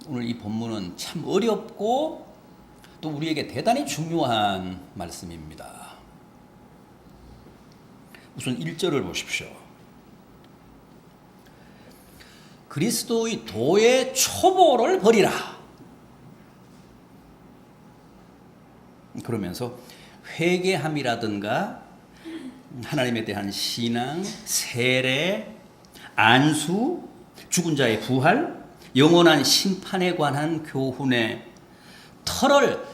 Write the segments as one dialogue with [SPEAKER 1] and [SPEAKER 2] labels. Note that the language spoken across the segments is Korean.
[SPEAKER 1] 오늘 이 본문은 참 어렵고 또 우리에게 대단히 중요한 말씀입니다. 우선 1절을 보십시오. 그리스도의 도의 초보를 버리라. 그러면서 회개함이라든가 하나님에 대한 신앙, 세례, 안수, 죽은 자의 부활, 영원한 심판에 관한 교훈의 털을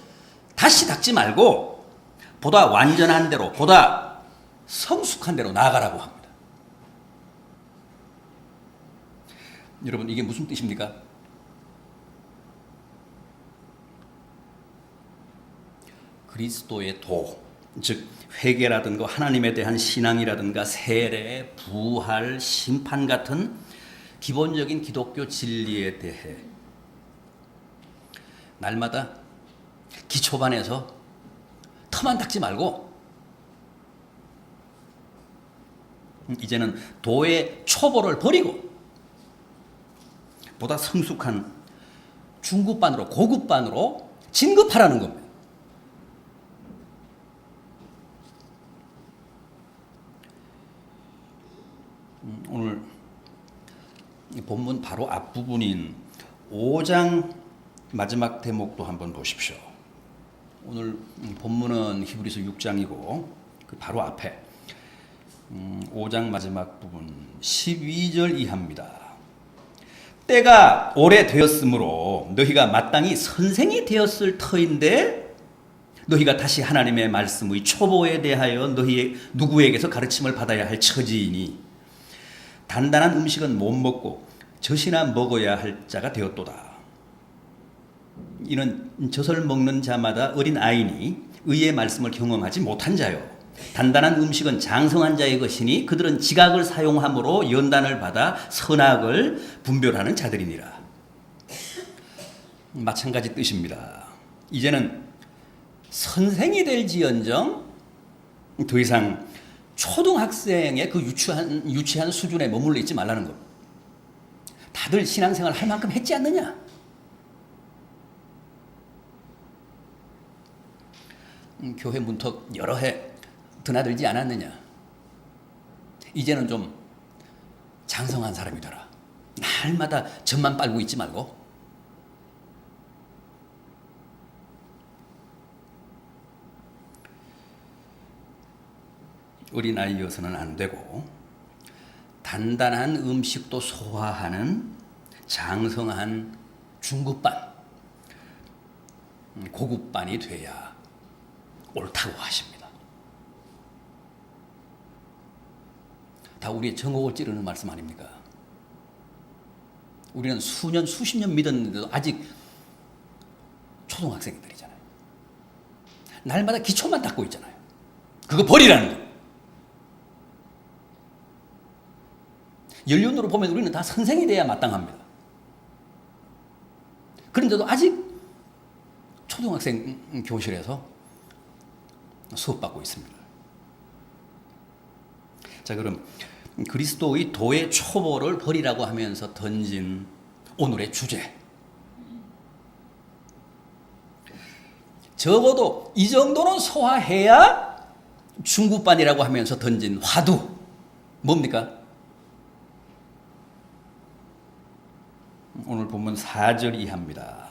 [SPEAKER 1] 다시 닦지 말고 보다 완전한 대로, 보다 성숙한 대로 나아가라고 합니다. 여러분, 이게 무슨 뜻입니까? 그리스도의 도, 즉 회개라든가 하나님에 대한 신앙이라든가 세례, 부활, 심판 같은 기본적인 기독교 진리에 대해 날마다 기초반에서 터만 닦지 말고 이제는 도의 초보를 버리고 보다 성숙한 중급반으로, 고급반으로 진급하라는 겁니다. 오늘 본문 바로 앞부분인 5장 마지막 대목도 한번 보십시오. 오늘 본문은 히브리서 6장이고 그 바로 앞에 5장 마지막 부분 12절 이하입니다. 때가 오래되었으므로 너희가 마땅히 선생이 되었을 터인데 너희가 다시 하나님의 말씀의 초보에 대하여 너희 누구에게서 가르침을 받아야 할 처지이니 단단한 음식은 못 먹고 젖이나 먹어야 할 자가 되었도다. 이는 젖을 먹는 자마다 어린 아이니 의의 말씀을 경험하지 못한 자요. 단단한 음식은 장성한 자의 것이니 그들은 지각을 사용함으로 연단을 받아 선악을 분별하는 자들이니라. 마찬가지 뜻입니다. 이제는 선생이 될지언정 더 이상 초등학생의 그 유치한 수준에 머물러 있지 말라는 것. 다들 신앙생활 할 만큼 했지 않느냐? 교회 문턱 여러 해 드나들지 않았느냐? 이제는 좀 장성한 사람이 되라. 날마다 젖만 빨고 있지 말고. 어린아이여서는 안 되고 단단한 음식도 소화하는 장성한 중급반, 고급반이 돼야 옳다고 하십니다. 다 우리의 정옥을 찌르는 말씀 아닙니까? 우리는 수년, 수십 년 믿었는데도 아직 초등학생들이잖아요. 날마다 기초만 닦고 있잖아요. 그거 버리라는 거예요. 연륜으로 보면 우리는 다 선생이 돼야 마땅합니다. 그런데도 아직 초등학생 교실에서 수업받고 있습니다. 자, 그럼 그리스도의 도의 초보를 버리라고 하면서 던진 오늘의 주제. 적어도 이 정도는 소화해야 중급반이라고 하면서 던진 화두. 뭡니까? 오늘 본문 4절 이하입니다.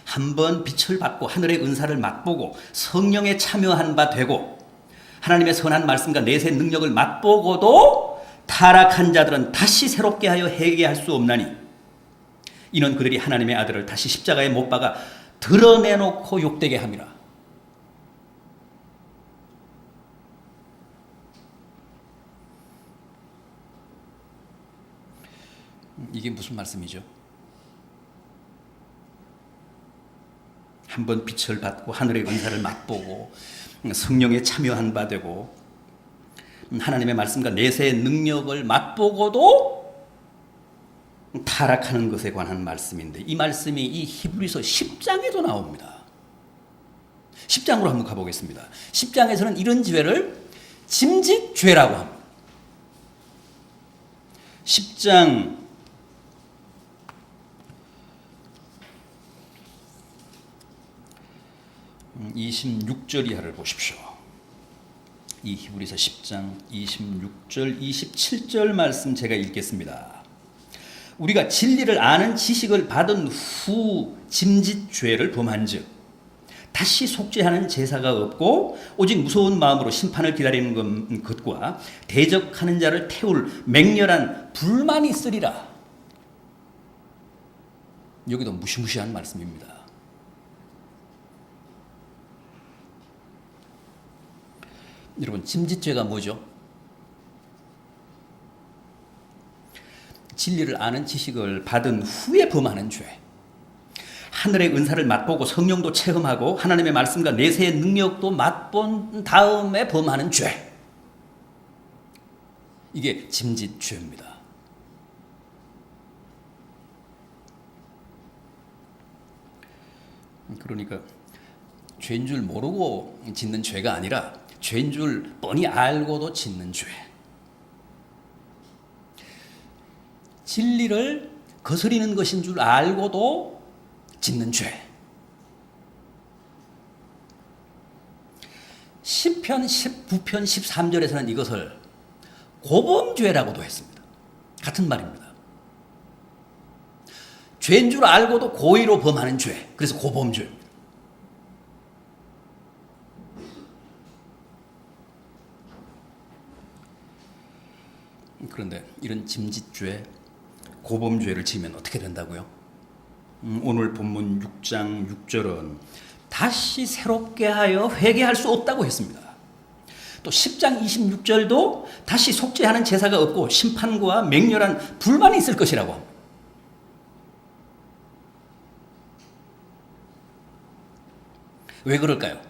[SPEAKER 1] 한번 빛을 받고 하늘의 은사를 맛보고 성령에 참여한 바 되고 하나님의 선한 말씀과 내세 능력을 맛보고도 타락한 자들은 다시 새롭게 하여 회개할 수 없나니 이는 그들이 하나님의 아들을 다시 십자가에 못 박아 드러내놓고 욕되게 함이라. 이게 무슨 말씀이죠? 한번 빛을 받고 하늘의 은사를 맛보고 성령에 참여한 바 되고 하나님의 말씀과 내세의 능력을 맛보고도 타락하는 것에 관한 말씀인데 이 말씀이 이 히브리서 10장에도 나옵니다. 10장으로 한번 가보겠습니다. 10장에서는 이런 죄를 짐짓죄라고 합니다. 10장 26절 이하를 보십시오. 이 히브리서 10장 26절 27절 말씀 제가 읽겠습니다. 우리가 진리를 아는 지식을 받은 후 짐짓 죄를 범한즉 다시 속죄하는 제사가 없고 오직 무서운 마음으로 심판을 기다리는 것과 대적하는 자를 태울 맹렬한 불만이 있으리라. 여기도 무시무시한 말씀입니다. 여러분, 짐짓죄가 뭐죠? 진리를 아는 지식을 받은 후에 범하는 죄. 하늘의 은사를 맛보고 성령도 체험하고 하나님의 말씀과 내세의 능력도 맛본 다음에 범하는 죄. 이게 짐짓죄입니다. 그러니까 죄인 줄 모르고 짓는 죄가 아니라 죄인 줄 뻔히 알고도 짓는 죄. 진리를 거스리는 것인 줄 알고도 짓는 죄. 시편 19편 13절에서는 이것을 고범죄라고도 했습니다. 같은 말입니다. 죄인 줄 알고도 고의로 범하는 죄. 그래서 고범죄입니다. 그런데 이런 짐짓죄, 고범죄를 지으면 어떻게 된다고요? 오늘 본문 6장 6절은 다시 새롭게 하여 회개할 수 없다고 했습니다. 또 10장 26절도 다시 속죄하는 제사가 없고 심판과 맹렬한 불만이 있을 것이라고 합니다. 왜 그럴까요?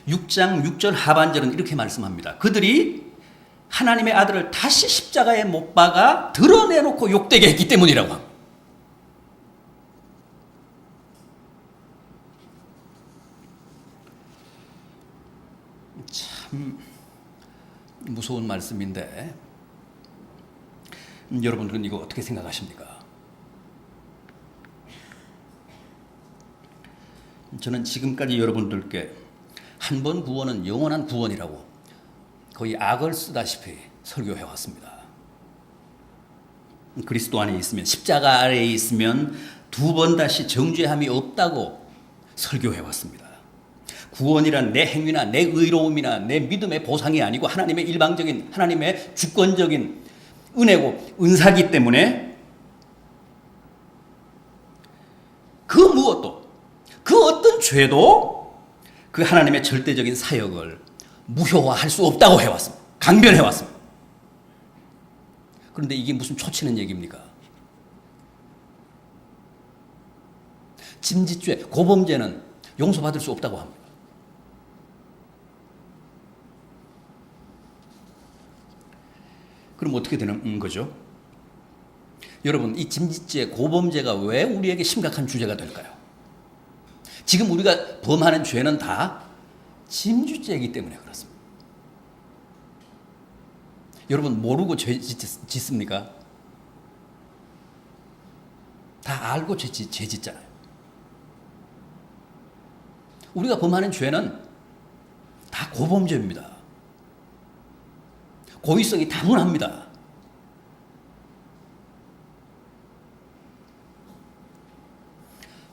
[SPEAKER 1] 6장 6절 하반절은 이렇게 말씀합니다. 그들이 하나님의 아들을 다시 십자가에 못 박아 드러내놓고 욕되게 했기 때문이라고 합니다. 참 무서운 말씀인데 여러분들은 이거 어떻게 생각하십니까? 저는 지금까지 여러분들께 한 번 구원은 영원한 구원이라고 거의 악을 쓰다시피 설교해 왔습니다. 그리스도 안에 있으면, 십자가 아래에 있으면 두 번 다시 정죄함이 없다고 설교해 왔습니다. 구원이란 내 행위나 내 의로움이나 내 믿음의 보상이 아니고 하나님의 일방적인, 하나님의 주권적인 은혜고 은사기 때문에 그 무엇도, 그 어떤 죄도 그 하나님의 절대적인 사역을 무효화할 수 없다고 해왔습니다. 강변해왔습니다. 그런데 이게 무슨 초치는 얘기입니까? 짐짓죄, 고범죄는 용서받을 수 없다고 합니다. 그럼 어떻게 되는 거죠? 여러분, 이 짐짓죄, 고범죄가 왜 우리에게 심각한 주제가 될까요? 지금 우리가 범하는 죄는 다 짐짓죄이기 때문에 그렇습니다. 여러분, 모르고 죄 짓습니까? 다 알고 죄 짓잖아요. 우리가 범하는 죄는 다 고범죄입니다. 고의성이 다분합니다.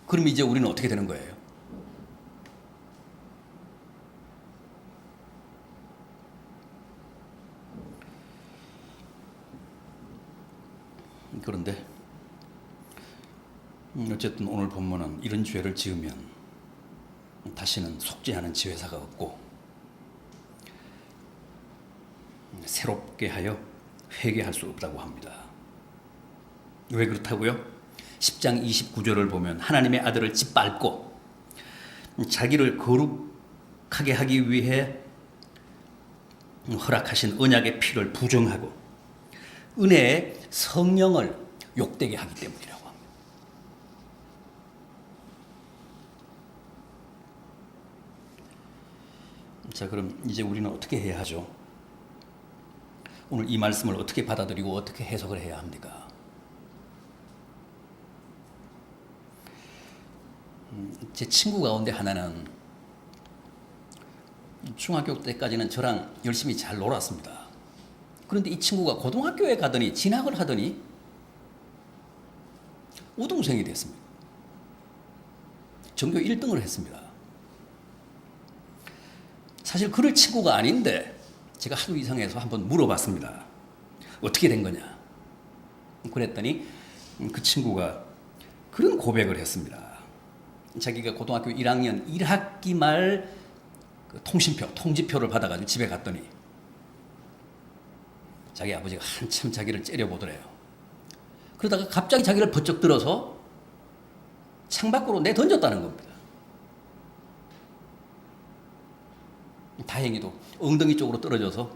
[SPEAKER 1] 그럼 이제 우리는 어떻게 되는 거예요? 그런데 어쨌든 오늘 본문은 이런 죄를 지으면 다시는 속죄하는 지회사가 없고 새롭게 하여 회개할 수 없다고 합니다. 왜 그렇다고요? 10장 29절을 보면 하나님의 아들을 짓밟고 자기를 거룩하게 하기 위해 허락하신 언약의 피를 부정하고 은혜의 성령을 욕되게 하기 때문이라고 합니다. 자, 그럼 이제 우리는 어떻게 해야 하죠? 오늘 이 말씀을 어떻게 받아들이고 어떻게 해석을 해야 합니까? 제 친구 가운데 하나는 중학교 때까지는 저랑 열심히 잘 놀았습니다. 그런데 이 친구가 고등학교에 가더니 진학을 하더니 우등생이 됐습니다. 전교 1등을 했습니다. 사실 그럴 친구가 아닌데 제가 하도 이상해서 한번 물어봤습니다. 어떻게 된 거냐? 그랬더니 그 친구가 그런 고백을 했습니다. 자기가 고등학교 1학년 1학기 말 통지표를 받아가지고 집에 갔더니 자기 아버지가 한참 자기를 째려보더래요. 그러다가 갑자기 자기를 번쩍 들어서 창밖으로 내던졌다는 겁니다. 다행히도 엉덩이 쪽으로 떨어져서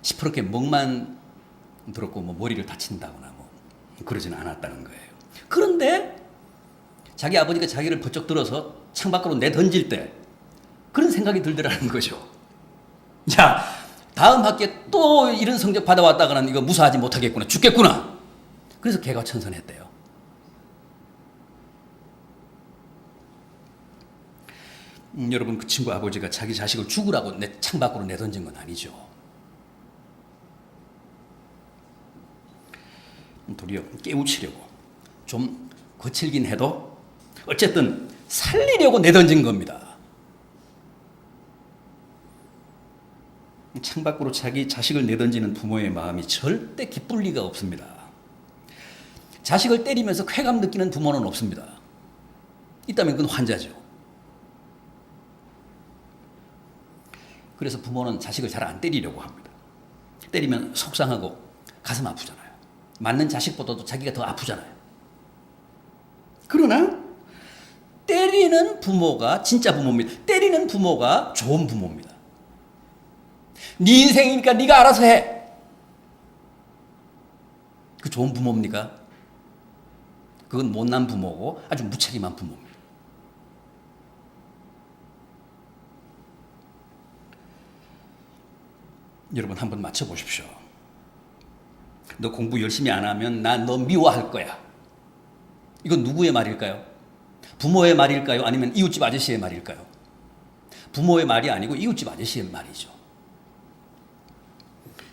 [SPEAKER 1] 시퍼렇게 멍만 들었고 뭐 머리를 다친다거나 뭐 그러지는 않았다는 거예요. 그런데 자기 아버지가 자기를 번쩍 들어서 창밖으로 내던질 때 그런 생각이 들더라는 거죠. 야, 다음 학기에 또 이런 성적 받아왔다가는 이거 무사하지 못하겠구나, 죽겠구나. 그래서 개과천선했대요. 여러분, 그 친구 아버지가 자기 자식을 죽으라고 창밖으로 내던진 건 아니죠. 도리어 깨우치려고 좀 거칠긴 해도 어쨌든 살리려고 내던진 겁니다. 창밖으로 자기 자식을 내던지는 부모의 마음이 절대 기쁠 리가 없습니다. 자식을 때리면서 쾌감 느끼는 부모는 없습니다. 있다면 그건 환자죠. 그래서 부모는 자식을 잘 안 때리려고 합니다. 때리면 속상하고 가슴 아프잖아요. 맞는 자식보다도 자기가 더 아프잖아요. 그러나 때리는 부모가 진짜 부모입니다. 때리는 부모가 좋은 부모입니다. 네 인생이니까 네가 알아서 해. 그 좋은 부모입니까? 그건 못난 부모고 아주 무책임한 부모입니다. 여러분 한번 맞춰보십시오. 너 공부 열심히 안 하면 난 너 미워할 거야. 이건 누구의 말일까요? 부모의 말일까요? 아니면 이웃집 아저씨의 말일까요? 부모의 말이 아니고 이웃집 아저씨의 말이죠.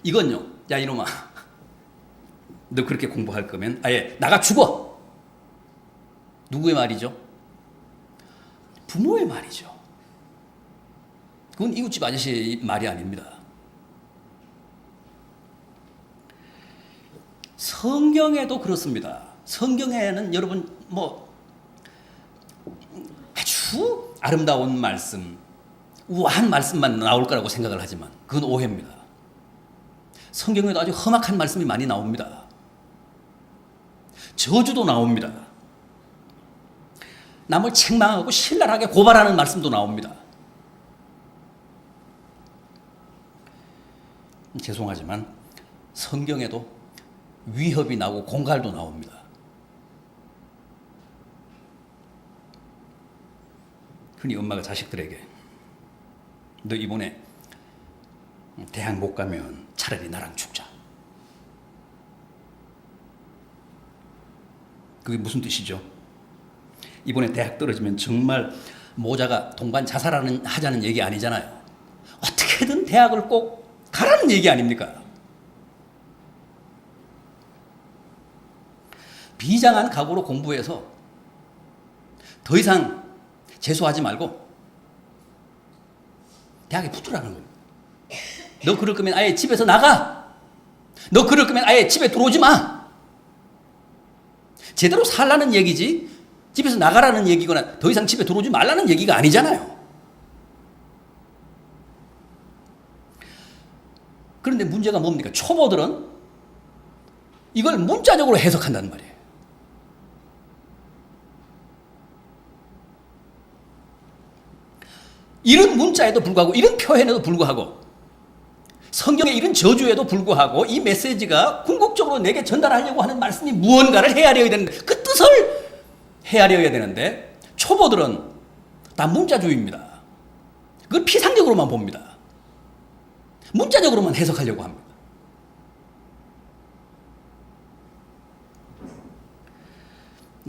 [SPEAKER 1] 이건요, 야 이놈아, 너 그렇게 공부할 거면 아예 나가 죽어. 누구의 말이죠? 부모의 말이죠. 그건 이웃집 아저씨의 말이 아닙니다. 성경에도 그렇습니다. 성경에는 여러분 아주 아름다운 말씀, 우아한 말씀만 나올 거라고 생각을 하지만 그건 오해입니다. 성경에도 아주 험악한 말씀이 많이 나옵니다. 저주도 나옵니다. 남을 책망하고 신랄하게 고발하는 말씀도 나옵니다. 죄송하지만 성경에도 위협이 나오고 공갈도 나옵니다. 흔히 엄마가 자식들에게 너 이번에 대학 못 가면 차라리 나랑 죽자. 그게 무슨 뜻이죠? 이번에 대학 떨어지면 정말 모자가 동반 자살하자는 얘기 아니잖아요. 어떻게든 대학을 꼭 가라는 얘기 아닙니까? 비장한 각오로 공부해서 더 이상 재수하지 말고 대학에 붙으라는 거예요. 너 그럴 거면 아예 집에서 나가. 너 그럴 거면 아예 집에 들어오지 마. 제대로 살라는 얘기지 집에서 나가라는 얘기거나 더 이상 집에 들어오지 말라는 얘기가 아니잖아요. 그런데 문제가 뭡니까? 초보들은 이걸 문자적으로 해석한단 말이에요. 이런 문자에도 불구하고, 이런 표현에도 불구하고, 성경의 이런 저주에도 불구하고 이 메시지가 궁극적으로 내게 전달하려고 하는 말씀이 무언가를 헤아려야 되는데, 그 뜻을 헤아려야 되는데 초보들은 다 문자주의입니다. 그걸 피상적으로만 봅니다. 문자적으로만 해석하려고 합니다.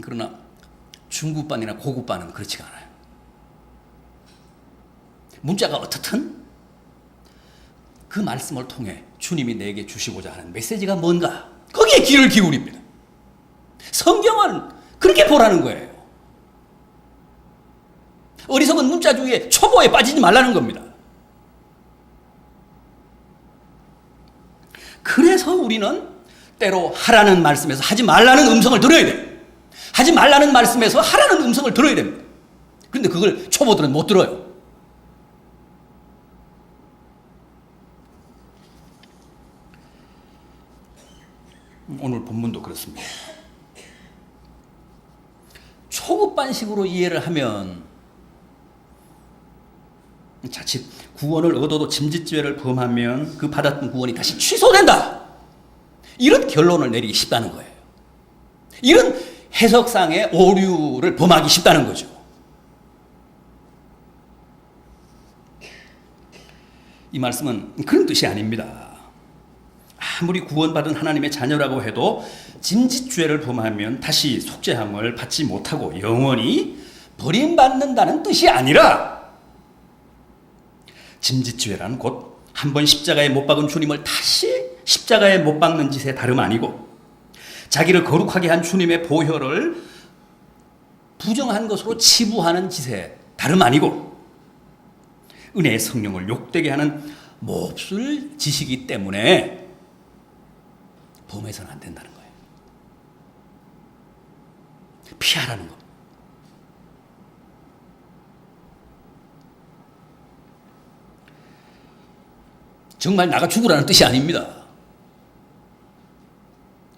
[SPEAKER 1] 그러나 중급반이나 고급반은 그렇지가 않아요. 문자가 어떻든 그 말씀을 통해 주님이 내게 주시고자 하는 메시지가 뭔가? 거기에 귀를 기울입니다. 성경은 그렇게 보라는 거예요. 어리석은 문자주의의 초보에 빠지지 말라는 겁니다. 그래서 우리는 때로 하라는 말씀에서 하지 말라는 음성을 들어야 돼요. 하지 말라는 말씀에서 하라는 음성을 들어야 됩니다. 그런데 그걸 초보들은 못 들어요. 오늘 본문도 그렇습니다. 초급반식으로 이해를 하면 자칫 구원을 얻어도 짐짓죄를 범하면 그 받았던 구원이 다시 취소된다, 이런 결론을 내리기 쉽다는 거예요. 이런 해석상의 오류를 범하기 쉽다는 거죠. 이 말씀은 그런 뜻이 아닙니다. 아무리 구원받은 하나님의 자녀라고 해도 짐짓죄를 범하면 다시 속죄함을 받지 못하고 영원히 버림받는다는 뜻이 아니라, 짐짓죄란 곧 한 번 십자가에 못 박은 주님을 다시 십자가에 못 박는 짓에 다름 아니고, 자기를 거룩하게 한 주님의 보혈을 부정한 것으로 치부하는 짓에 다름 아니고, 은혜의 성령을 욕되게 하는 몹쓸 짓이기 때문에 범해서는 안 된다는 거예요. 피하라는 것. 정말 나가 죽으라는 뜻이 아닙니다.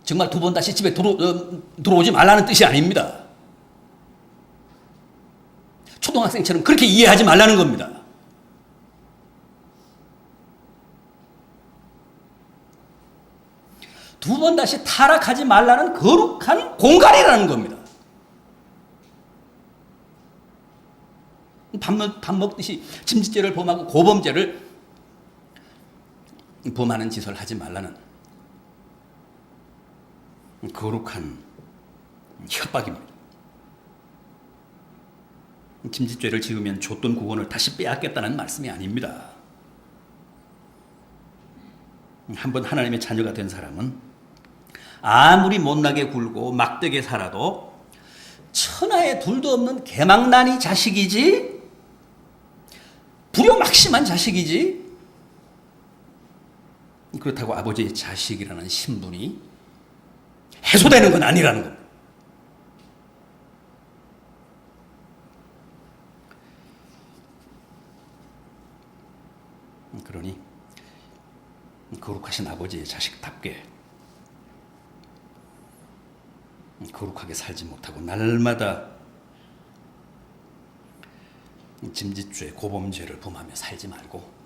[SPEAKER 1] 정말 두 번 다시 집에 들어오지 말라는 뜻이 아닙니다. 초등학생처럼 그렇게 이해하지 말라는 겁니다. 두 번 다시 타락하지 말라는 거룩한 공간이라는 겁니다. 밥 먹듯이 짐짓죄를 범하고 고범죄를 범하는 짓을 하지 말라는 거룩한 협박입니다. 짐짓죄를 지으면 줬던 구원을 다시 빼앗겠다는 말씀이 아닙니다. 한번 하나님의 자녀가 된 사람은 아무리 못나게 굴고 막되게 살아도 천하에 둘도 없는 개망나니 자식이지, 불효막심한 자식이지, 그렇다고 아버지의 자식이라는 신분이 해소되는 건 아니라는 겁니다. 그러니 거룩하신 아버지의 자식답게 거룩하게 살지 못하고 날마다 짐짓죄, 고범죄를 범하며 살지 말고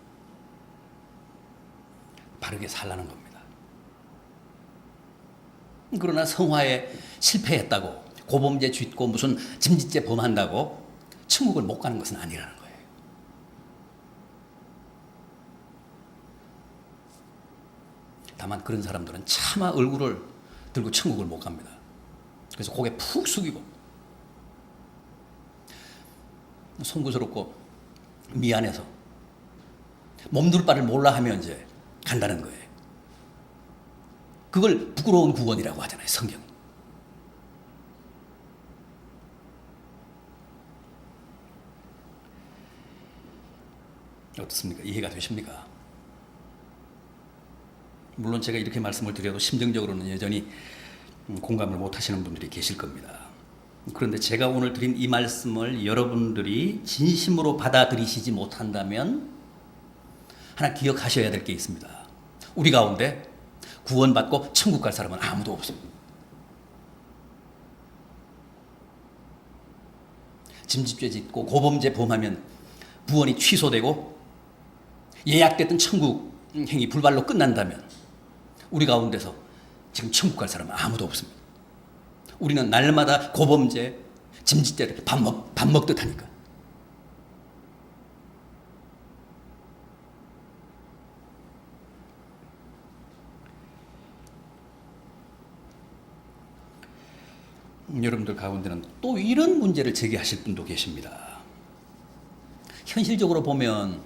[SPEAKER 1] 바르게 살라는 겁니다. 그러나 성화에 실패했다고, 고범죄 짓고 무슨 짐짓죄 범한다고 천국을 못 가는 것은 아니라는 거예요. 다만 그런 사람들은 차마 얼굴을 들고 천국을 못 갑니다. 그래서 고개 푹 숙이고 송구스럽고 미안해서 몸둘 바를 몰라 하면 이제 간다는 거예요. 그걸 부끄러운 구원이라고 하잖아요, 성경이. 어떻습니까? 이해가 되십니까? 물론 제가 이렇게 말씀을 드려도 심정적으로는 여전히 공감을 못 하시는 분들이 계실 겁니다. 그런데 제가 오늘 드린 이 말씀을 여러분들이 진심으로 받아들이시지 못한다면 하나 기억하셔야 될 게 있습니다. 우리 가운데 구원받고 천국 갈 사람은 아무도 없습니다. 짐짓죄 짓고 고범죄 범하면 구원이 취소되고 예약됐던 천국 행위 불발로 끝난다면 우리 가운데서 지금 천국 갈 사람은 아무도 없습니다. 우리는 날마다 고범죄, 짐짓죄를 밥 먹듯 하니까. 여러분들 가운데는 또 이런 문제를 제기하실 분도 계십니다. 현실적으로 보면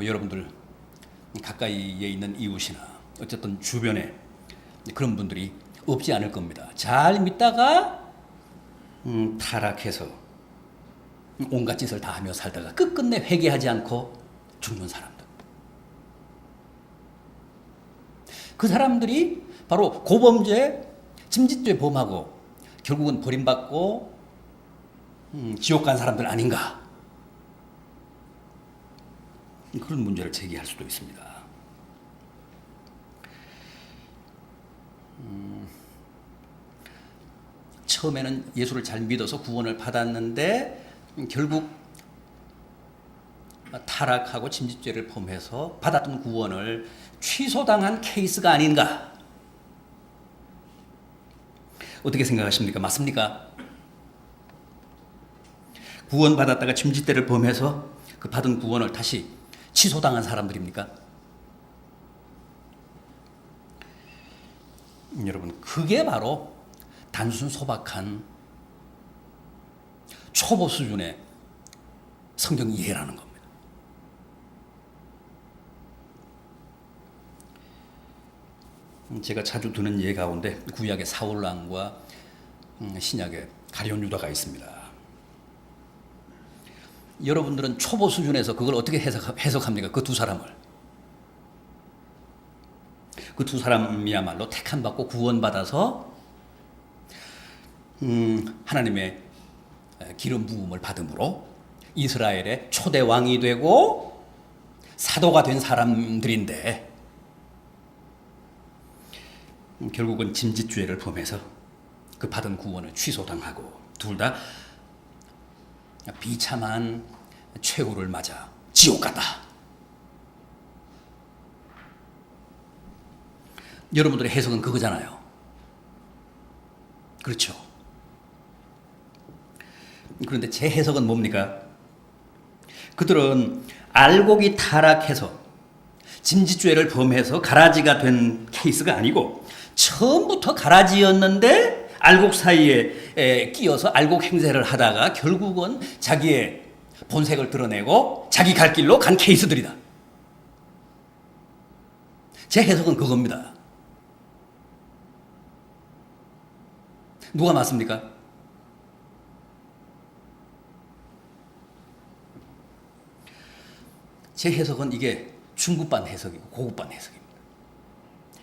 [SPEAKER 1] 여러분들 가까이에 있는 이웃이나 어쨌든 주변에 그런 분들이 없지 않을 겁니다. 잘 믿다가 타락해서 온갖 짓을 다 하며 살다가 끝끝내 회개하지 않고 죽는 사람들. 그 사람들이 바로 고범죄, 짐짓죄 범하고 결국은 버림받고 지옥 간 사람들 아닌가. 그런 문제를 제기할 수도 있습니다. 처음에는 예수를 잘 믿어서 구원을 받았는데 결국 타락하고 짐짓죄를 범해서 받았던 구원을 취소당한 케이스가 아닌가? 어떻게 생각하십니까? 맞습니까? 구원받았다가 짐짓죄를 범해서 그 받은 구원을 다시 취소당한 사람들입니까? 여러분, 그게 바로 단순 소박한 초보 수준의 성경 이해라는 겁니다. 제가 자주 드는 예 가운데 구약의 사울왕과 신약의 가룟 유다가 있습니다. 여러분들은 초보 수준에서 그걸 어떻게 해석합니까? 그 두 사람을. 그 두 사람이야말로 택함받고 구원받아서 하나님의 기름 부음을 받음으로 이스라엘의 초대 왕이 되고 사도가 된 사람들인데 결국은 짐짓죄를 범해서 그 받은 구원을 취소당하고 둘 다 비참한 최후를 맞아 지옥 갔다. 여러분들의 해석은 그거잖아요. 그렇죠. 그런데 제 해석은 뭡니까? 그들은 알곡이 타락해서 짐짓죄를 범해서 가라지가 된 케이스가 아니고 처음부터 가라지였는데 알곡 사이에 끼어서 알곡 행세를 하다가 결국은 자기의 본색을 드러내고 자기 갈 길로 간 케이스들이다. 제 해석은 그겁니다. 누가 맞습니까? 제 해석은 이게 중급반 해석이고 고급반 해석입니다.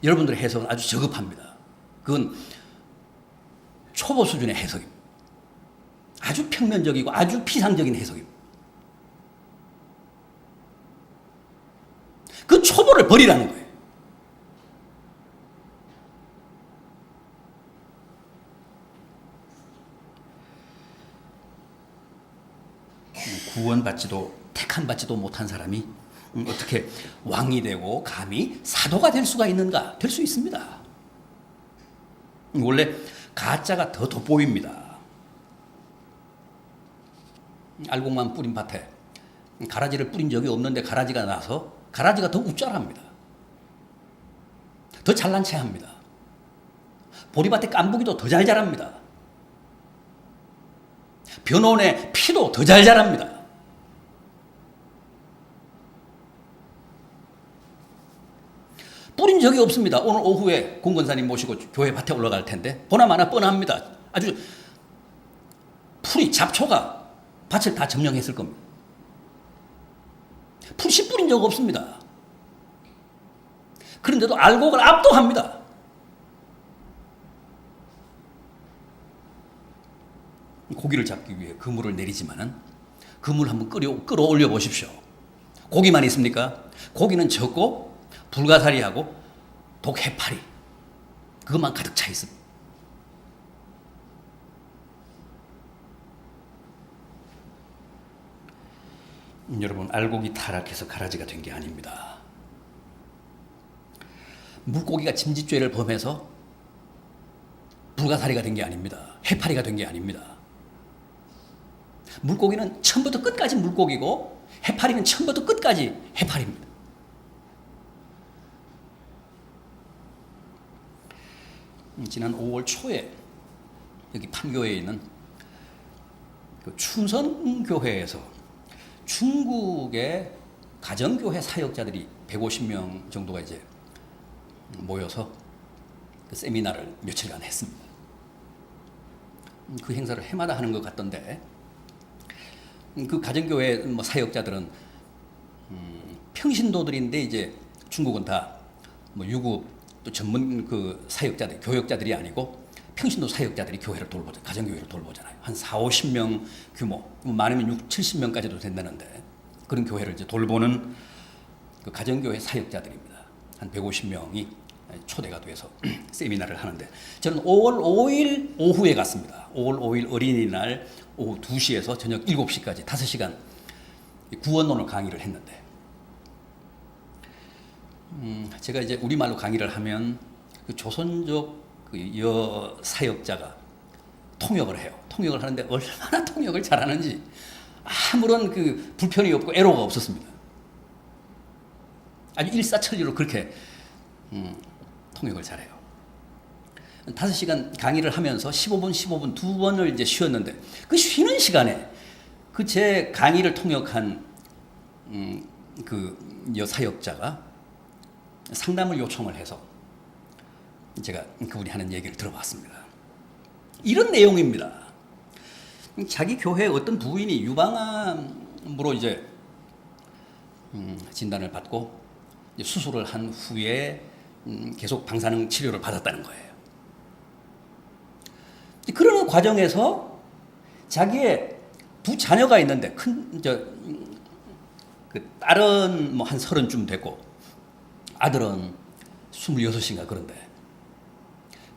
[SPEAKER 1] 여러분들의 해석은 아주 저급합니다. 그건 초보 수준의 해석입니다. 아주 평면적이고 아주 피상적인 해석입니다. 그 초보를 버리라는 거예요. 구원받지도 택함받지도 못한 사람이 어떻게 왕이 되고 감히 사도가 될 수가 있는가? 될 수 있습니다. 원래 가짜가 더 돋보입니다. 알곡만 뿌린 밭에 가라지를 뿌린 적이 없는데 가라지가 나서 가라지가 더 웃잘합니다. 더 잘난 체합니다. 보리밭에 깐부기도 더 잘 자랍니다. 변온의 피도 더 잘 자랍니다. 뿌린 적이 없습니다. 오늘 오후에 공건사님 모시고 교회 밭에 올라갈 텐데 보나마나 뻔합니다. 아주 풀이 잡초가 밭을 다 점령했을 겁니다. 풀씨 뿌린 적 없습니다. 그런데도 알곡을 압도합니다. 고기를 잡기 위해 그물을 내리지만은 그물 한번 끌어올려 보십시오. 고기만 있습니까? 고기는 적고 불가사리하고 독해파리 그것만 가득 차 있습니다. 여러분, 알곡이 타락해서 가라지가 된 게 아닙니다. 물고기가 짐짓죄를 범해서 불가사리가 된 게 아닙니다. 해파리가 된 게 아닙니다. 물고기는 처음부터 끝까지 물고기고 해파리는 처음부터 끝까지 해파리입니다. 지난 5월 초에 여기 판교에 있는 그 춘선교회에서 중국의 가정교회 사역자들이 150명 정도가 이제 모여서 그 세미나를 며칠간 했습니다. 그 행사를 해마다 하는 것 같던데, 그 가정교회 뭐 사역자들은 평신도들인데 이제 중국은 다 뭐 유급 또 전문 그 사역자들, 교역자들이 아니고 평신도 사역자들이 교회를 돌보잖아요. 가정교회를 돌보잖아요. 한 4, 50명 규모, 많으면 6, 70명까지도 된다는데 그런 교회를 이제 돌보는 그 가정교회 사역자들입니다. 한 150명이 초대가 돼서 세미나를 하는데 저는 5월 5일 오후에 갔습니다. 5월 5일 어린이날 오후 2시에서 저녁 7시까지 5시간 구원론을 강의를 했는데, 제가 이제 우리말로 강의를 하면 그 조선족 그 여 사역자가 통역을 해요. 통역을 하는데 얼마나 통역을 잘하는지 아무런 그 불편이 없고 애로가 없었습니다. 아주 일사천리로 그렇게 통역을 잘해요. 5시간 강의를 하면서 15분 두 번을 이제 쉬었는데 그 쉬는 시간에 그 제 강의를 통역한 그 여사역자가 상담을 요청을 해서 제가 그분이 하는 얘기를 들어봤습니다. 이런 내용입니다. 자기 교회 어떤 부인이 유방암으로 이제 진단을 받고 수술을 한 후에 계속 방사능 치료를 받았다는 거예요. 그러는 과정에서 자기의 두 자녀가 있는데 그 딸은 뭐 한 30쯤 됐고 아들은 26인가 그런데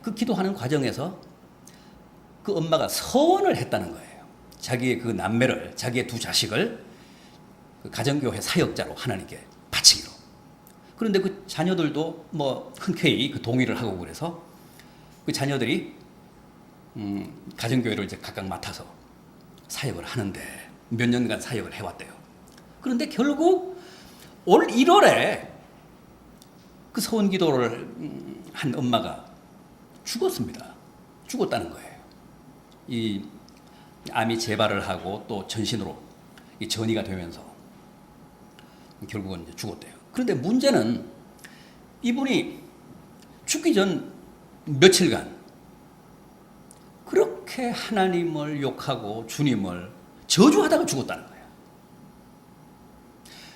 [SPEAKER 1] 그 기도하는 과정에서 그 엄마가 서원을 했다는 거예요. 자기의 그 남매를, 자기의 두 자식을 그 가정교회 사역자로 하나님께 바치기로. 그런데 그 자녀들도 뭐 흔쾌히 그 동의를 하고 그래서 그 자녀들이 가정교회를 이제 각각 맡아서 사역을 하는데 몇 년간 사역을 해왔대요. 그런데 결국 올 1월에 그 서원 기도를 한 엄마가 죽었습니다. 죽었다는 거예요. 이 암이 재발을 하고 또 전신으로 이 전이가 되면서 결국은 이제 죽었대요. 그런데 문제는 이분이 죽기 전 며칠간 그렇게 하나님을 욕하고 주님을 저주하다가 죽었다는 거예요.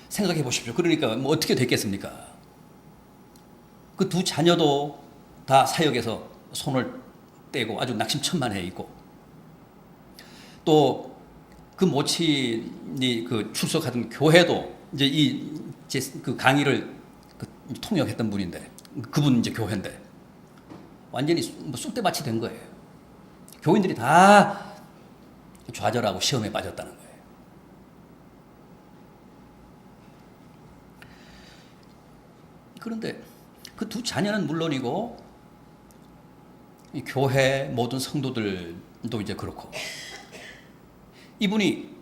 [SPEAKER 1] 생각해 보십시오. 그러니까 뭐 어떻게 됐겠습니까? 그 두 자녀도 다 사역에서 손을 떼고 아주 낙심천만해 있고, 또 그 모친이 그 출석하던 교회도 이제 그 강의를 통역했던 분인데 그분 이제 교회인데 완전히 뭐 쑥대밭이 된 거예요. 교인들이 다 좌절하고 시험에 빠졌다는 거예요. 그런데 그 두 자녀는 물론이고 이 교회 모든 성도들도 이제 그렇고 이분이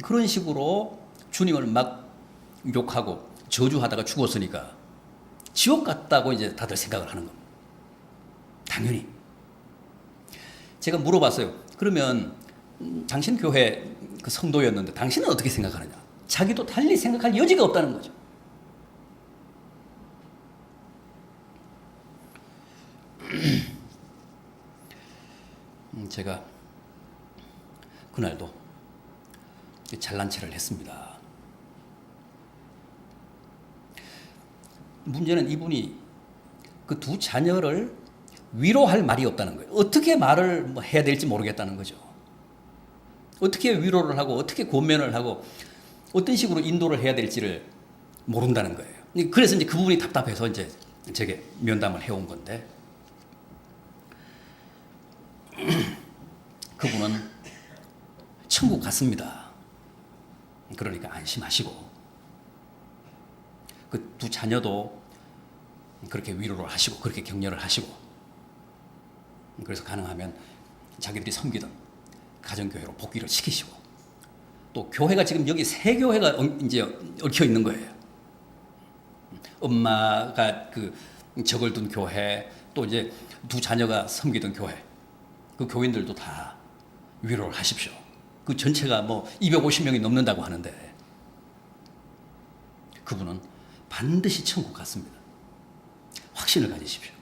[SPEAKER 1] 그런 식으로 주님을 막 욕하고 저주하다가 죽었으니까 지옥 같다고 이제 다들 생각을 하는 겁니다. 당연히. 제가 물어봤어요. 그러면 당신 교회 그 성도였는데 당신은 어떻게 생각하느냐? 자기도 달리 생각할 여지가 없다는 거죠. 제가 그날도 잘난 체를 했습니다. 문제는 이분이 그 두 자녀를 위로할 말이 없다는 거예요. 어떻게 말을 뭐 해야 될지 모르겠다는 거죠. 어떻게 위로를 하고 어떻게 권면을 하고 어떤 식으로 인도를 해야 될지를 모른다는 거예요. 그래서 이제 그 부분이 답답해서 이제 제게 면담을 해온 건데 그분은 천국 갔습니다. 그러니까 안심하시고 그 두 자녀도 그렇게 위로를 하시고 그렇게 격려를 하시고 그래서 가능하면 자기들이 섬기던 가정교회로 복귀를 시키시고 또 교회가 지금 여기 세 교회가 이제 얽혀 있는 거예요. 엄마가 그 적을 둔 교회 또 이제 두 자녀가 섬기던 교회 그 교인들도 다 위로를 하십시오. 그 전체가 뭐 250명이 넘는다고 하는데 그분은 반드시 천국 갔습니다. 확신을 가지십시오.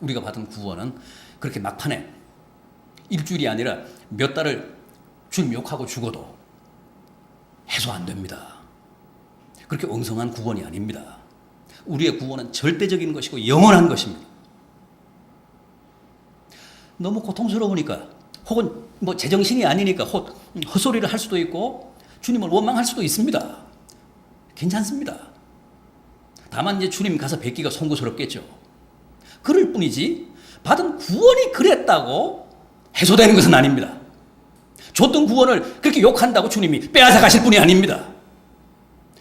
[SPEAKER 1] 우리가 받은 구원은 그렇게 막판에 일주일이 아니라 몇 달을 주님 욕하고 죽어도 해소 안 됩니다. 그렇게 엉성한 구원이 아닙니다. 우리의 구원은 절대적인 것이고 영원한 것입니다. 너무 고통스러우니까 혹은 뭐 제정신이 아니니까 헛소리를 할 수도 있고 주님을 원망할 수도 있습니다. 괜찮습니다. 다만 이제 주님 가서 뵙기가 송구스럽겠죠. 그럴 뿐이지 받은 구원이 그랬다고 해소되는 것은 아닙니다. 줬던 구원을 그렇게 욕한다고 주님이 빼앗아 가실 분이 아닙니다.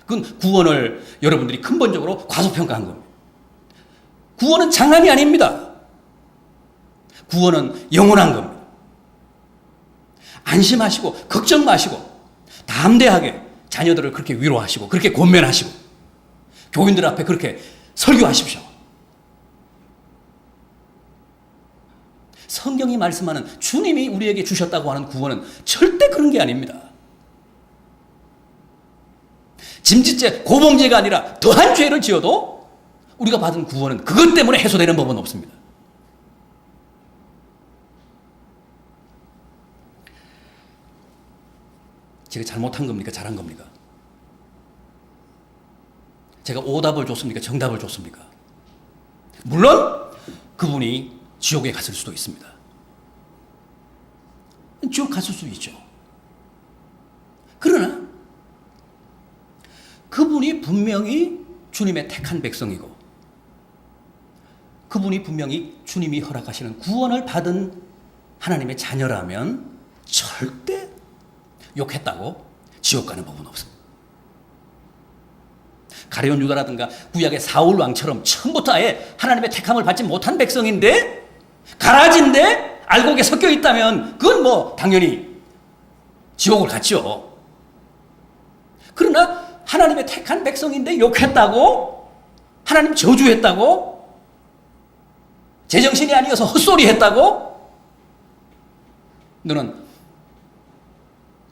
[SPEAKER 1] 그건 구원을 여러분들이 근본적으로 과소평가한 겁니다. 구원은 장난이 아닙니다. 구원은 영원한 겁니다. 안심하시고 걱정 마시고 담대하게 자녀들을 그렇게 위로하시고 그렇게 권면하시고 교인들 앞에 그렇게 설교하십시오. 성경이 말씀하는 주님이 우리에게 주셨다고 하는 구원은 절대 그런 게 아닙니다. 짐짓죄, 고범죄가 아니라 더한 죄를 지어도 우리가 받은 구원은 그것 때문에 해소되는 법은 없습니다. 제가 잘못한 겁니까? 잘한 겁니까? 제가 오답을 줬습니까? 정답을 줬습니까? 물론 그분이 지옥에 갔을 수도 있습니다. 지옥 갔을 수도 있죠. 그러나 그분이 분명히 주님의 택한 백성이고 그분이 분명히 주님이 허락하시는 구원을 받은 하나님의 자녀라면 절대 욕했다고 지옥 가는 법은 없습니다. 가룟 유다라든가 구약의 사울 왕처럼 처음부터 아예 하나님의 택함을 받지 못한 백성인데 가라지인데 알곡에 섞여 있다면 그건 뭐 당연히 지옥을 갔죠. 그러나 하나님의 택한 백성인데 욕했다고, 하나님 저주했다고, 제정신이 아니어서 헛소리 했다고, 너는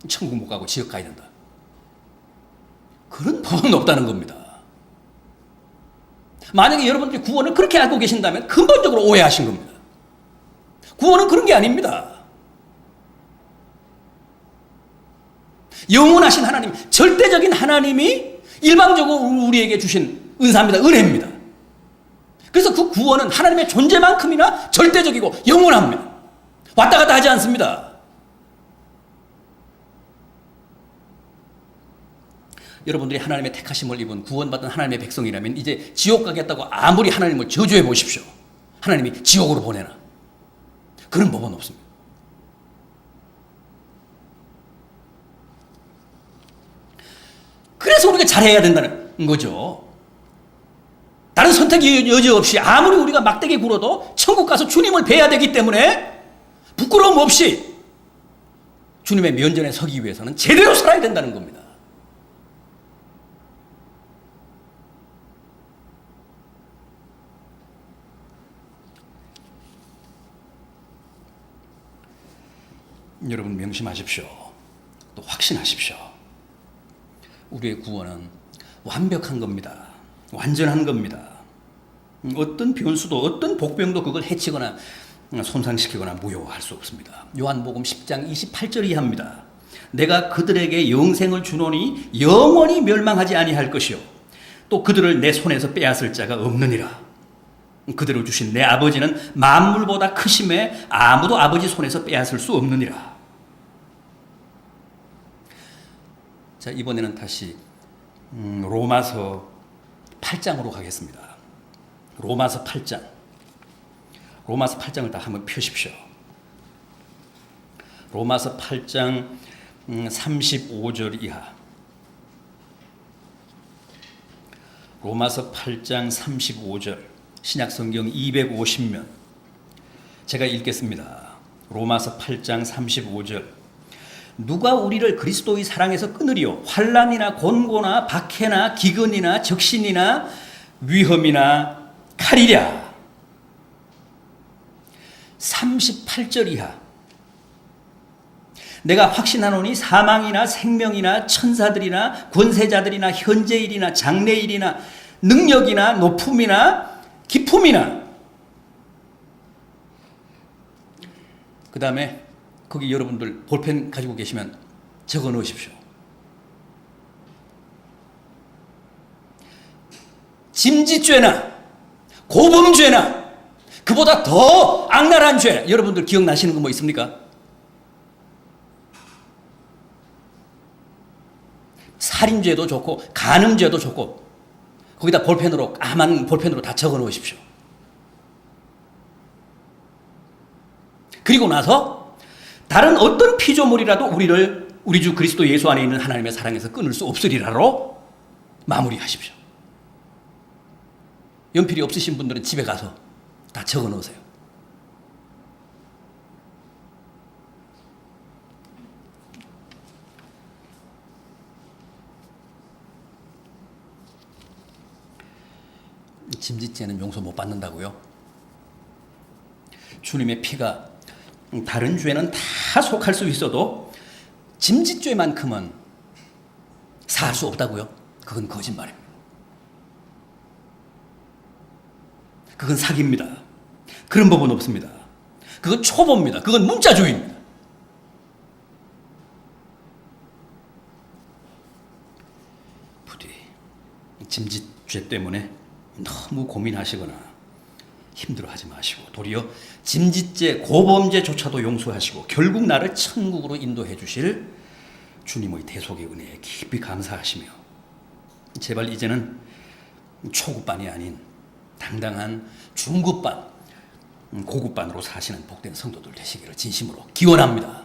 [SPEAKER 1] 천국 못 가고 지옥 가야 된다. 그런 법은 없다는 겁니다. 만약에 여러분들이 구원을 그렇게 알고 계신다면 근본적으로 오해하신 겁니다. 구원은 그런 게 아닙니다. 영원하신 하나님, 절대적인 하나님이 일방적으로 우리에게 주신 은사입니다. 은혜입니다. 그래서 그 구원은 하나님의 존재만큼이나 절대적이고 영원합니다. 왔다 갔다 하지 않습니다. 여러분들이 하나님의 택하심을 입은 구원받은 하나님의 백성이라면 이제 지옥 가겠다고 아무리 하나님을 저주해 보십시오. 하나님이 지옥으로 보내나. 그런 법은 없습니다. 그래서 우리가 잘해야 된다는 거죠. 다른 선택의 여지 없이 아무리 우리가 막대기 굴어도 천국 가서 주님을 뵈야 되기 때문에 부끄러움 없이 주님의 면전에 서기 위해서는 제대로 살아야 된다는 겁니다. 여러분 명심하십시오. 또 확신하십시오. 우리의 구원은 완벽한 겁니다. 완전한 겁니다. 어떤 변수도 어떤 복병도 그걸 해치거나 손상시키거나 무효할 수 없습니다. 요한복음 10장 28절 이하입니다. 내가 그들에게 영생을 주노니 영원히 멸망하지 아니할 것이요 또 그들을 내 손에서 빼앗을 자가 없느니라. 그대로 주신 내 아버지는 만물보다 크심에 아무도 아버지 손에서 빼앗을 수 없느니라. 자, 이번에는 다시 로마서 8장으로 가겠습니다. 로마서 8장. 로마서 8장을 다 한번 펴십시오. 로마서 8장 35절 이하. 로마서 8장 35절. 신약성경 250면. 제가 읽겠습니다. 로마서 8장 35절. 누가 우리를 그리스도의 사랑에서 끊으리요? 환난이나 곤고나 박해나 기근이나 적신이나 위험이나 칼이랴. 38절 이하. 내가 확신하노니 사망이나 생명이나 천사들이나 권세자들이나 현재일이나 장래일이나 능력이나 높음이나 기품이나 그 다음에 거기 여러분들 볼펜 가지고 계시면 적어 넣으십시오. 짐짓죄나 고범죄나 그보다 더 악랄한 죄, 여러분들 기억나시는 거 뭐 있습니까? 살인죄도 좋고 간음죄도 좋고 거기다 볼펜으로, 까만 볼펜으로 다 적어 놓으십시오. 그리고 나서 다른 어떤 피조물이라도 우리 주 그리스도 예수 안에 있는 하나님의 사랑에서 끊을 수 없으리라로 마무리하십시오. 연필이 없으신 분들은 집에 가서 다 적어 놓으세요. 짐짓죄는 용서 못 받는다고요? 주님의 피가 다른 죄는 다 속할 수 있어도 짐짓죄만큼은 사할 수 없다고요? 그건 거짓말입니다. 그건 사기입니다. 그런 법은 없습니다. 그건 초보입니다. 그건 문자주의입니다. 부디 짐짓죄 때문에 너무 고민하시거나 힘들어하지 마시고 도리어 짐짓죄, 고범죄조차도 용서하시고 결국 나를 천국으로 인도해 주실 주님의 대속의 은혜에 깊이 감사하시며 제발 이제는 초급반이 아닌 당당한 중급반, 고급반으로 사시는 복된 성도들 되시기를 진심으로 기원합니다.